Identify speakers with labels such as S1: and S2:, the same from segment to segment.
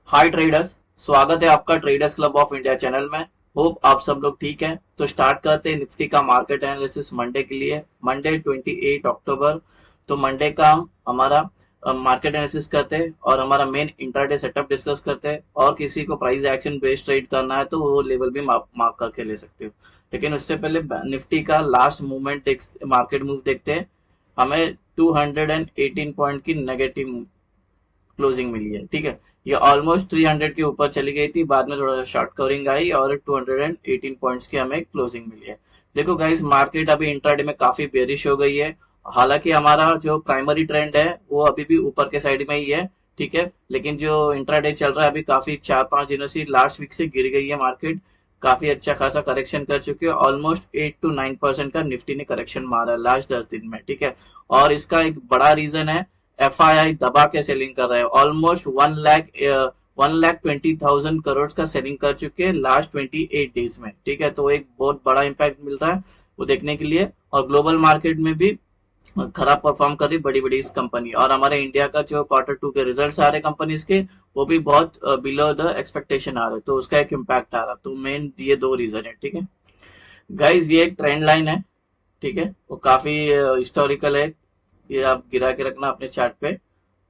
S1: हाय traders, स्वागत है आपका traders club of India channel में। होप आप सब लोग ठीक हैं। तो स्टार्ट करते हैं निफ्टी का मार्केट एनालिसिस मंडे के लिए। मंडे 28 अक्टूबर। तो मंडे का हमारा मार्केट एनालिसिस करते हैं और हमारा मेन इंट्राडे सेटअप डिस्कस करते हैं। और किसी को प्राइस एक्शन बेस्ड ट्रेड करना है तो वो लेवल भी मार्क करके ले सकते हो। लेकिन उससे पहले निफ्टी का लास्ट मूवमेंट मार्केट मूव देखते हैं। हमें 218 पॉइंट की नेगेटिव क्लोजिंग मिली है। ठीक है, ये ऑलमोस्ट 300 के ऊपर चली गई थी, बाद में थोड़ा सा शॉर्ट कवरिंग आई और 218 पॉइंट्स की हमें क्लोजिंग मिली है। देखो गाइस, मार्केट अभी इंट्राडे में काफी बेरिश हो गई है। हालांकि हमारा जो प्राइमरी ट्रेंड है वो अभी भी ऊपर के साइड में ही है। ठीक है, लेकिन जो इंट्राडे चल रहा है अभी काफी 4-5 दिनों से, लास्ट वीक से गिर गई है मार्केट। काफी अच्छा खासा करेक्शन कर चुकी है। ऑलमोस्ट 8 to 9% का निफ्टी ने करेक्शन मारा है लास्ट 10 दिन में। ठीक है, और इसका एक बड़ा रीजन है एफआईआई दबा के सेलिंग कर रहे हैं। ऑलमोस्ट 1,20,000 करोड़ का सेलिंग कर चुके हैं लास्ट 28 डेज में। ठीक है, तो एक बहुत बड़ा इंपैक्ट मिल रहा है वो देखने के लिए। और ग्लोबल मार्केट में भी खराब परफॉर्म कर रही बड़ी बड़ी इस कंपनी। और हमारे इंडिया का जो Q2 के रिजल्ट्स आ रहे कंपनीज के, वो भी बहुत बिलो द एक्सपेक्टेशन आ रहे, तो उसका एक इम्पैक्ट आ रहा। तो मेन ये दो रीजन है। ठीक है गाइज, ये एक ट्रेंड लाइन है। ठीक है, वो काफी हिस्टोरिकल है। ये आप गिरा के रखना अपने चार्ट पे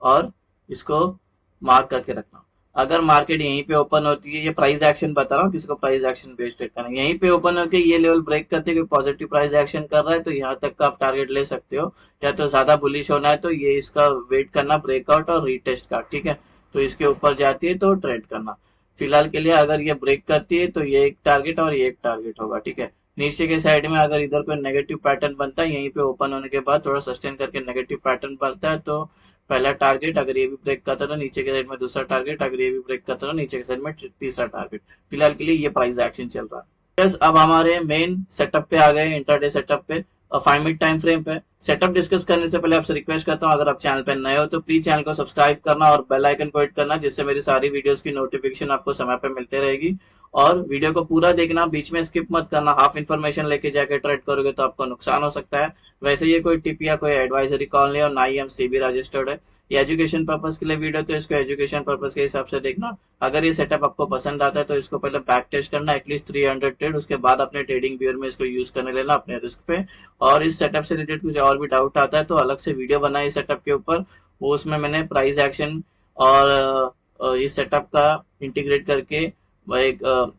S1: और इसको मार्क करके रखना। अगर मार्केट यहीं पे ओपन होती है, ये प्राइस एक्शन बता रहा हूँ, किसी को प्राइस एक्शन बेस्ड ट्रेड करना है, यहीं पे ओपन होकर ये लेवल ब्रेक करते हुए पॉजिटिव प्राइस एक्शन कर रहा है तो यहाँ तक का आप टारगेट ले सकते हो। या तो ज्यादा बुलिश होना है तो ये इसका वेट करना ब्रेकआउट और रीटेस्ट का। ठीक है, तो इसके ऊपर जाती है तो ट्रेड करना। फिलहाल के लिए अगर ये ब्रेक करती है तो ये एक टारगेट और ये एक टारगेट होगा। ठीक है, नीचे के साइड में अगर इधर कोई नेगेटिव पैटर्न बनता है, यहीं पे ओपन होने के बाद थोड़ा सस्टेन करके नेगेटिव पैटर्न बनता है तो पहला टारगेट, अगर ये भी ब्रेक करता रहा नीचे के साइड में दूसरा टारगेट, अगर ये भी ब्रेक करता रहा नीचे के साइड में तीसरा टारगेट। फिलहाल के लिए ये प्राइस एक्शन चल रहा है। यस, अब हमारे मेन सेटअप पे आ गए, इंट्राडे सेटअप पे। 5 मिनट टाइम फ्रेम पे सेटअप डिस्कस करने से पहले आपसे रिक्वेस्ट करता हूँ, अगर आप चैनल पे नए हो तो प्लीज चैनल को सब्सक्राइब करना और बेल आइकन को हिट करना, जिससे मेरी सारी वीडियोस की नोटिफिकेशन आपको समय पे मिलते रहेगी। और वीडियो को पूरा देखना, बीच में स्किप मत करना। हाफ इन्फॉर्मेशन लेके जाके ट्रेड करोगे तो आपको नुकसान हो सकता है। वैसे ये कोई टिप या कोई एडवाइजरी कॉल नहीं है और ना ही हम सेबी रजिस्टर्ड है। ये एजुकेशन पर्पज के लिए वीडियो, तो इसको एजुकेशन पर्पज के हिसाब से देखना। अगर ये सेटअप आपको पसंद आता है तो इसको पहले बैक टेस्ट करना एटलीस्ट 300 ट्रेड, उसके बाद अपने ट्रेडिंग व्यूअर में इसको यूज करने लेना अपने रिस्क पे। और इस सेटअप से रिलेटेड कुछ और भी डाउट आता है तो अलग से वीडियो बनाई सेटअप के ऊपर, वो उसमें मैंने प्राइस एक्शन और इस सेटअप का इंटीग्रेट करके एक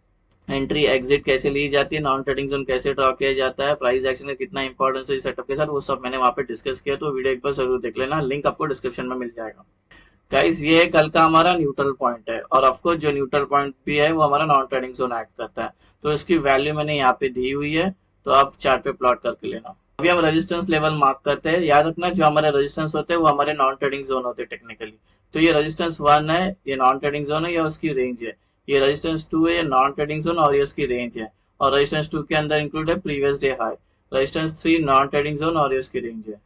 S1: एंट्री एग्जिट कैसे ली जाती है, नॉन ट्रेडिंग जोन कैसे ड्रॉ किया जाता है, प्राइस एक्शन का कितना इंपॉर्टेंस है इस सेटअप के साथ, वो सब मैंने वहां पे डिस्कस किया। तो वीडियो एक बार जरूर देख लेना, लिंक आपको डिस्क्रिप्शन में मिल जाएगा। गाइस, ये कल का हमारा न्यूट्रल पॉइंट है और ऑफकोर्स जो न्यूट्रल पॉइंट भी है वो हमारा नॉन ट्रेडिंग जोन एक्ट करता है। तो इसकी वैल्यू मैंने यहाँ पे दी हुई है, तो आप चार्ट पे प्लॉट करके लेना। अभी हम रेजिस्टेंस लेवल मार्क करते हैं। याद रखना, जो हमारे रेजिस्टेंस होते हैं वो हमारे नॉन ट्रेडिंग जोन होते हैं टेक्निकली। तो ये रेजिस्टेंस 1 है, ये नॉन ट्रेडिंग जोन है या उसकी रेंज है। ये रेजिस्टेंस 2 है, ये नॉन ट्रेडिंग जोन और ये उसकी रेंज है। और रेजिस्टेंस 2 के अंदर इंक्लूड है previous day high. Resistance 3 non trading zone और ये उसकी रेंज है।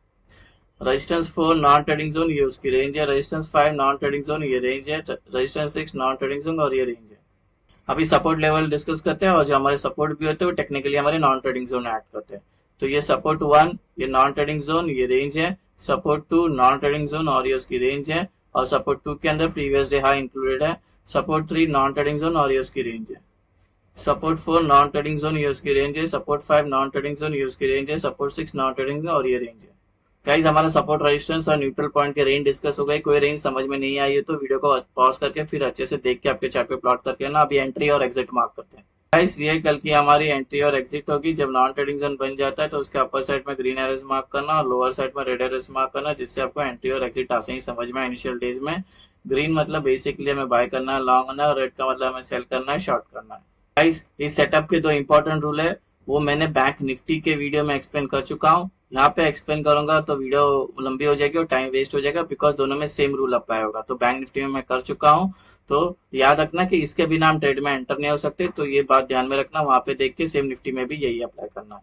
S1: रेजिस्टेंस 4 नॉन ट्रेडिंग जोन, ये उसकी रेंज है। रेजिस्टेंस 5 नॉन ट्रेडिंग जोन, ये रेंज है। रेजिस्टेंस 6 नॉन ट्रेडिंग जोन और ये रेंज है। अभी सपोर्ट लेवल डिस्कस करते हैं और जो हमारे सपोर्ट भी होते हैं वो टेक्निकली हमारे नॉन ट्रेडिंग जोन ऐड करते हैं। तो ये सपोर्ट 1 ये नॉन ट्रेडिंग जोन, ये रेंज है। सपोर्ट 2 नॉन ट्रेडिंग जोन और ये उसकी रेंज है। और सपोर्ट 2 के अंदर प्रीवियस डे हाई इंक्लूडेड है। सपोर्ट 3 नॉन ट्रेडिंग जोन और ये उसकी रेंज है। सपोर्ट 4 नॉन ट्रेडिंग जोन, ये उसकी रेंज है। सपोर्ट 5 नॉन ट्रेडिंग जोन, ये उसकी रेंज है। सपोर्ट 6 नॉन ट्रेडिंग जोन और ये रेंज है। गाइस, हमारा सपोर्ट रेजिस्टेंस और न्यूट्रल पॉइंट के रेंज डिस्कस हो गए। कोई रेंज समझ में नहीं आई है तो वीडियो को पॉज करके फिर अच्छे से देख के आपके चार्ट पे प्लॉट करके ना अभी एंट्री और एग्जिट मार्क करते हैं। गाइस, ये कल की हमारी एंट्री और एग्जिट होगी। जब नॉन ट्रेडिंग जोन बन जाता है तो उसके अपर साइड में ग्रीन एरोज मार्क करना और लोअर साइड में रेड एरोज मार्क करना, जिससे आपको एंट्री और एग्जिट आसे ही समझ में इनिशियल डेज में। ग्रीन मतलब बेसिकली हमें बाय करना है, लॉन्ग होना है, और रेड का मतलब हमें सेल करना है, शॉर्ट करना है। गाइस, इस सेटअप के दो इंपॉर्टेंट रूल है, वो मैंने बैंक निफ्टी के वीडियो में एक्सप्लेन कर चुका हूँ। यहाँ पे एक्सप्लेन करूंगा तो वीडियो लंबी हो जाएगी और टाइम वेस्ट हो जाएगा, बिकॉज दोनों में सेम रूल अप्लाई होगा। तो बैंक निफ्टी में मैं कर चुका हूँ, तो याद रखना कि इसके बिना हम ट्रेड में एंटर नहीं हो सकते। तो ये बात ध्यान में रखना, वहां पे देख के सेम निफ्टी में भी यही अप्लाई करना है।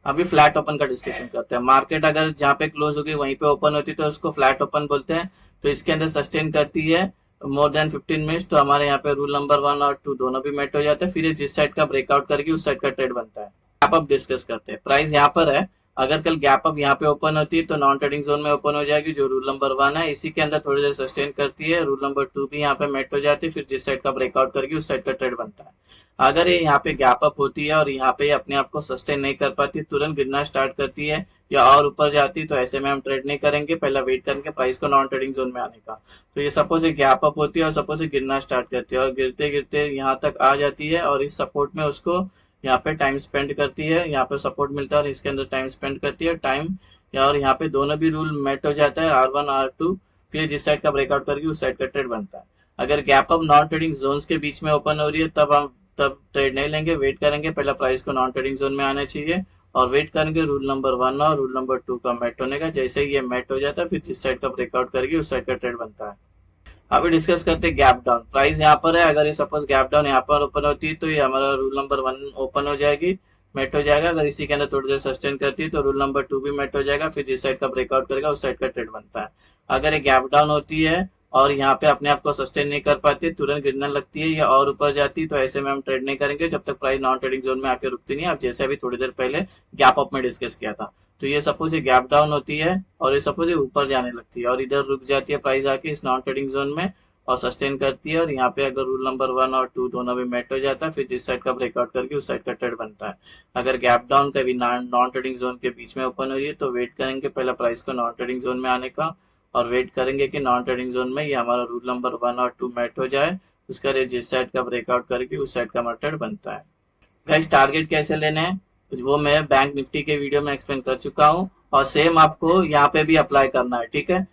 S1: अभी फ्लैट ओपन का डिस्कशन करते हैं। मार्केट अगर जहाँ पे क्लोज होगी वहीं पे ओपन होती है तो उसको फ्लैट ओपन बोलते हैं। तो इसके अंदर सस्टेन करती है मोर देन 15 मिनट्स, तो हमारे यहाँ पे रूल नंबर 1 और 2 दोनों भी मेट हो जाते हैं। फिर ये जिस साइड का ब्रेकआउट करेगी उस साइड का ट्रेड बनता है। आप अब डिस्कस करते हैं। प्राइस यहाँ पर है, अगर कल गैप अप यहाँ पे ओपन होती है तो नॉन ट्रेडिंग जोन में ओपन हो जाएगी, जो रूल नंबर 1 है। इसी के अंदर थोड़ी देर सस्टेन करती है, रूल नंबर 2 भी यहाँ पे मेट हो जाती है, फिर जिस साइड का ब्रेकआउट करेगी उस साइड का ट्रेड बनता है। अगर ये यहाँ पे गैप अप होती है और यहाँ पे अपने आप को सस्टेन नहीं कर पाती, तुरंत गिरना स्टार्ट करती है या और ऊपर जाती, तो ऐसे में हम ट्रेड नहीं करेंगे, पहला वेट करेंगे प्राइस को नॉन ट्रेडिंग जोन में आने का। तो ये सपोज ये गैप अप होती है और सपोज ये गिरना स्टार्ट करती है और गिरते गिरते यहाँ तक आ जाती है और इस सपोर्ट में उसको यहाँ पे टाइम स्पेंड करती है, यहाँ पे सपोर्ट मिलता है और इसके अंदर टाइम स्पेंड करती है टाइम, और यहाँ पे दोनों भी रूल मेट हो जाता है, R1 R2, फिर जिस साइड का ब्रेकआउट करके उस साइड का ट्रेड बनता है। अगर gap up non trading zones के बीच में ओपन हो रही है तब ट्रेड नहीं लेंगे, वेट करेंगे, पहला प्राइस को नॉन ट्रेडिंग जोन में आना चाहिए और वेट करेंगे रूल नंबर 1 और रूल नंबर 2 का मेट होने का। जैसे ही ये मेट हो जाता है फिर जिस साइड का ब्रेकआउट करेगी उस साइड का ट्रेड बनता है। अभी डिस्कस करते हैं गैप डाउन। प्राइस यहाँ पर है, अगर ये सपोज गैप डाउन यहाँ पर ओपन होती है तो ये हमारा रूल नंबर 1 ओपन हो जाएगी, मेट हो जाएगा। अगर इसी के अंदर थोड़ी देर सस्टेन करती है तो रूल नंबर 2 भी मेट हो जाएगा, फिर जिस साइड का ब्रेकआउट करेगा उस साइड का ट्रेड बनता है। अगर ये गैप डाउन होती है और यहाँ पे अपने आप को सस्टेन नहीं कर पाती, तुरंत गिरने लगती है या और ऊपर जाती, तो ऐसे में हम ट्रेड नहीं करेंगे जब तक प्राइस नॉन ट्रेडिंग जोन में आके रुकती नहीं। अब जैसे अभी थोड़ी देर पहले गैप अप में डिस्कस किया था, तो ये सपोज ये गैप डाउन होती है और ये सपोज ये ऊपर जाने लगती है और इधर रुक जाती है प्राइस आके इस नॉन ट्रेडिंग जोन में और सस्टेन करती है, और यहाँ पे अगर रूल नंबर 1 और 2 दोनों भी मेट हो जाता है, फिर जिस साइड का ब्रेकआउट करके उस साइड का ट्रेड बनता है। अगर गैप डाउन कभी नॉन ट्रेडिंग जोन के बीच में ओपन हो रही है तो वेट करेंगे पहला प्राइस को नॉन ट्रेडिंग जोन में आने का और वेट करेंगे कि नॉन ट्रेडिंग जोन में ये हमारा रूल नंबर 1 और 2 मेट हो जाए, उसका रेट जिस साइड का ब्रेकआउट करके उस साइड का हमारा ट्रेड बनता है। गाइस टारगेट कैसे लेने हैं वो मैं बैंक निफ्टी के वीडियो में एक्सप्लेन कर चुका हूँ और सेम आपको यहाँ पे भी अप्लाई करना है, ठीक है,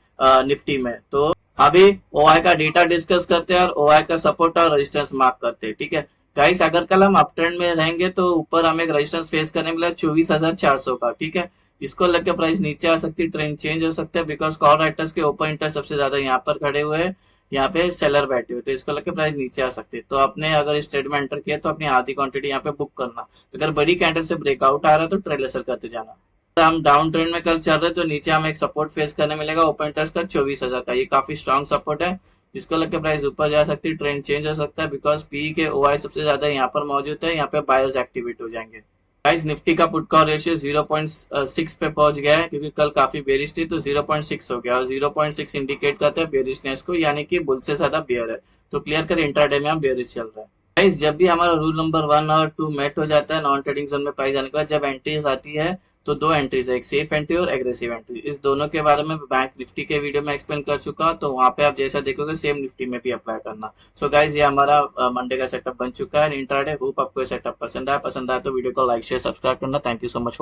S1: निफ्टी में। तो अभी ओआई का डेटा डिस्कस करते हैं और ओआई का सपोर्ट और रेजिस्टेंस मार्क करते हैं, ठीक है। गाइस अगर कल हम अप ट्रेंड में रहेंगे तो ऊपर हमें एक रेजिस्टेंस फेस करने मिला 24,400 का, ठीक है। इसको लेकर प्राइस नीचे आ सकती है, ट्रेंड चेंज हो सकता है, बिकॉज कॉल राइटर्स के ओपन इंटरेस्ट सबसे ज्यादा यहाँ पर खड़े हुए हैं, यहाँ पे सेलर बैठे हुए, तो इसको लेकर प्राइस नीचे आ सकती है। तो आपने अगर इस ट्रेड में एंटर किया तो अपनी आधी क्वांटिटी यहाँ पे बुक करना, अगर बड़ी कैंडल से ब्रेकआउट आ रहा है तो ट्रेड लेसर करते जाना। हम डाउन ट्रेंड में कल चल रहे तो नीचे हमें एक सपोर्ट फेस करने मिलेगा ओपन इंटरेस्ट का 24,000 का, ये काफी स्ट्रॉन्ग सपोर्ट है, इसको लेकर प्राइस ऊपर जा सकती है, ट्रेंड चेंज हो सकता है, बिकॉज पी के ओआई सबसे ज्यादा यहाँ पर मौजूद है, यहाँ पे बायर्स एक्टिवेट हो जाएंगे। गाइस निफ्टी का पुट कॉल रेशियो 0.6 पे पहुंच गया है, क्योंकि कल काफी बेरिश थी तो 0.6 हो गया और 0.6 इंडिकेट करता है बेरिशनेस को, यानी कि बुल से ज्यादा बेयर है, तो क्लियर कर इंट्राडे में हम बेरिश चल रहा है। गाइस जब भी हमारा रूल नंबर 1 और 2 मेट हो जाता है नॉन ट्रेडिंग जोन में प्राइस आने के बाद, जब एंट्रीज आती है तो दो एंट्रीज है, एक सेफ एंट्री और एग्रेसिव एंट्री। इस दोनों के बारे में बैंक निफ्टी के वीडियो में एक्सप्लेन कर चुका, तो वहां पे आप जैसा देखोगे सेम निफ्टी में भी अप्लाई करना। सो गाइज ये हमारा मंडे का सेटअप बन चुका है इंट्राडे। होप आपको ये सेटअप पसंद आया तो वीडियो को लाइक शेयर सब्सक्राइब करना। Thank you so much.